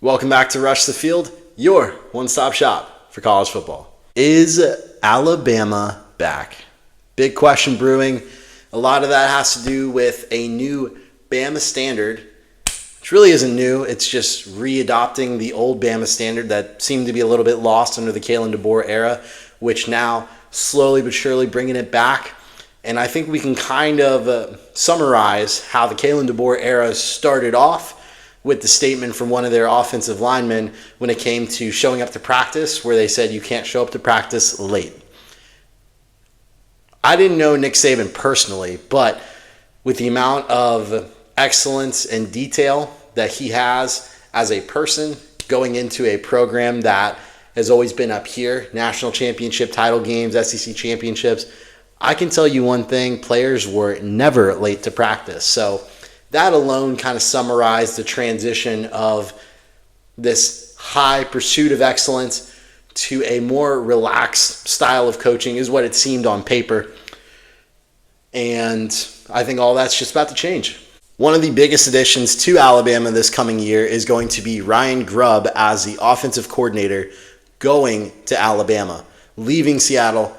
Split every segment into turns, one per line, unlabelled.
Welcome back to Rush the Field, your one-stop shop for college football. Is Alabama back? Big question brewing. A lot of that has to do with a new Bama standard, which really isn't new. It's just readopting the old Bama standard that seemed to be a little bit lost under the Kalen DeBoer era, which now slowly but surely bringing it back. And I think we can kind of summarize how the Kalen DeBoer era started off with the statement from one of their offensive linemen when it came to showing up to practice, where they said you can't show up to practice late. I didn't know Nick Saban personally, but with the amount of excellence and detail that he has as a person going into a program that has always been up here, national championship title games, SEC championships, I can tell you one thing, players were never late to practice. So that alone kind of summarized the transition of this high pursuit of excellence to a more relaxed style of coaching is what it seemed on paper. And I think all that's just about to change. One of the biggest additions to Alabama this coming year is going to be Ryan Grubb as the offensive coordinator going to Alabama. Leaving Seattle,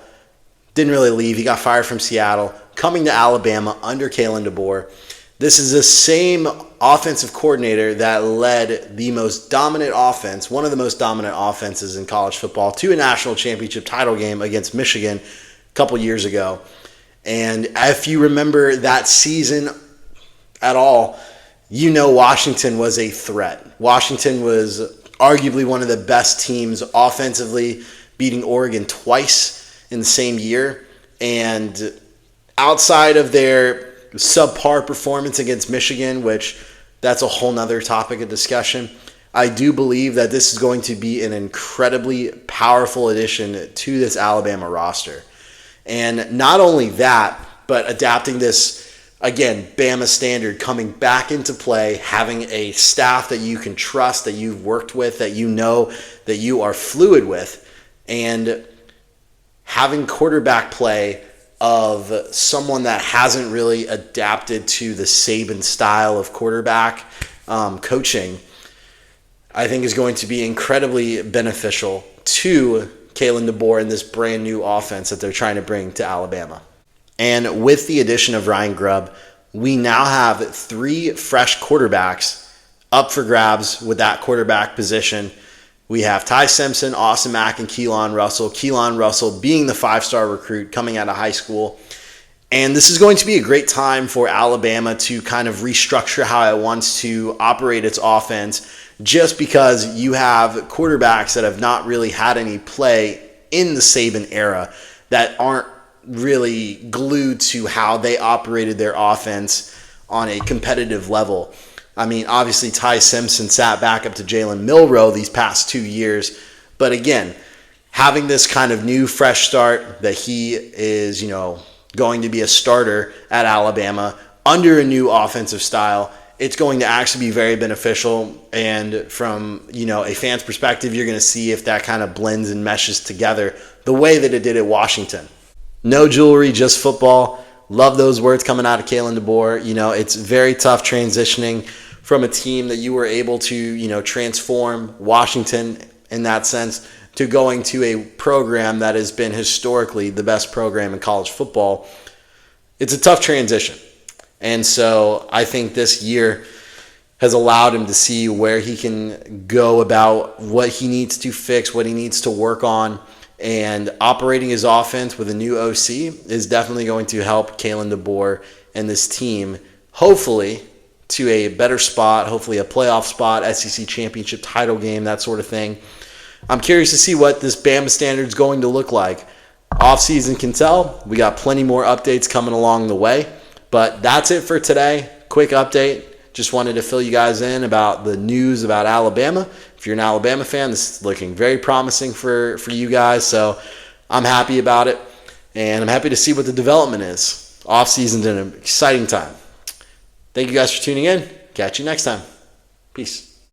didn't really leave, he got fired from Seattle, coming to Alabama under Kalen DeBoer. This is the same offensive coordinator that led the most dominant offense, one of the most dominant offenses in college football, to a national championship title game against Michigan a couple years ago. And if you remember that season at all, you know Washington was a threat. Washington was arguably one of the best teams offensively, beating Oregon twice in the same year. And outside of their subpar performance against Michigan, which that's a whole nother topic of discussion, I do believe that this is going to be an incredibly powerful addition to this Alabama roster. And not only that, but adapting this, again, Bama standard coming back into play, having a staff that you can trust, that you've worked with, that you know, that you are fluid with, and having quarterback play of someone that hasn't really adapted to the Saban style of quarterback coaching, I think is going to be incredibly beneficial to Kalen DeBoer and this brand new offense that they're trying to bring to Alabama. And with the addition of Ryan Grubb, we now have 3 fresh quarterbacks up for grabs with that quarterback position. We have Ty Simpson, Austin Mack, and Keelan Russell. Keelan Russell being the 5-star recruit coming out of high school. And this is going to be a great time for Alabama to kind of restructure how it wants to operate its offense, just because you have quarterbacks that have not really had any play in the Saban era that aren't really glued to how they operated their offense on a competitive level. I mean, obviously, Ty Simpson sat back up to Jalen Milroe these past 2 years. But again, having this kind of new, fresh start that he is, going to be a starter at Alabama under a new offensive style, it's going to actually be very beneficial. And from, a fan's perspective, you're going to see if that kind of blends and meshes together the way that it did at Washington. No jewelry, just football. Love those words coming out of Kalen DeBoer. It's very tough transitioning from a team that you were able to, transform Washington in that sense to going to a program that has been historically the best program in college football. It's a tough transition. And so I think this year has allowed him to see where he can go about what he needs to fix, what he needs to work on. And operating his offense with a new OC is definitely going to help Kalen DeBoer and this team, hopefully, to a better spot, hopefully a playoff spot, SEC championship title game, that sort of thing. I'm curious to see what this Bama standard is going to look like. Offseason can tell. We got plenty more updates coming along the way. But that's it for today. Quick update. Just wanted to fill you guys in about the news about Alabama. If you're an Alabama fan, this is looking very promising for you guys. So I'm happy about it. And I'm happy to see what the development is. Offseason's an exciting time. Thank you guys for tuning in. Catch you next time. Peace.